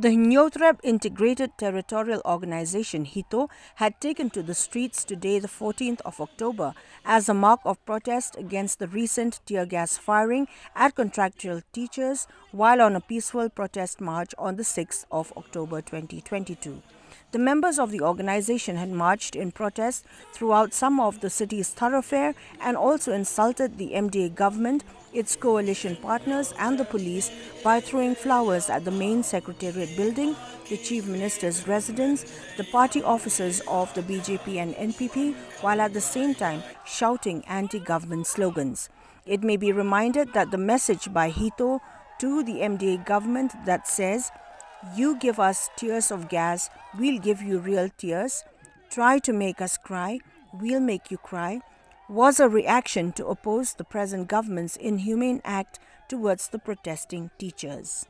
The Hynniewtrep Integrated Territorial Organization Hito had taken to the streets today, the 14th of October, as a mark of protest against the recent tear gas firing at Contractual Teachers while on a peaceful protest march on the 6th of October 2022. The members of the organization had marched in protest throughout some of the city's thoroughfare and also insulted the MDA government, its coalition partners and the police by throwing flowers at the main Secretariat building, the Chief Minister's residence, the party offices of the BJP and NPP, while at the same time shouting anti-government slogans. It may be reminded that the message by Hito to the MDA government that says, "You give us tears of gas, we'll give you real tears. Try to make us cry, we'll make you cry," was a reaction to oppose the present government's inhumane act towards the protesting teachers.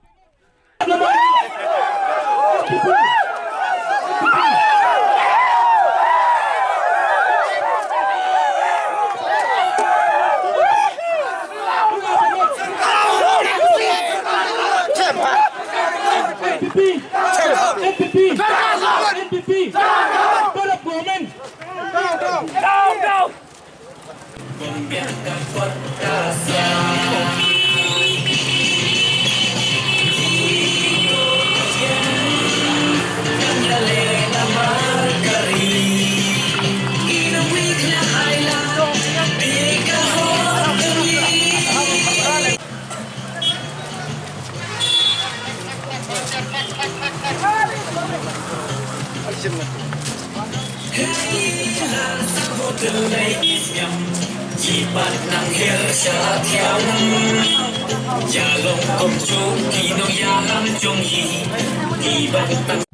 Chỉ bắt nắng hiên xa theo nhà lòng công chúa khi nó gia lắm trong gì kỳ vọng tăng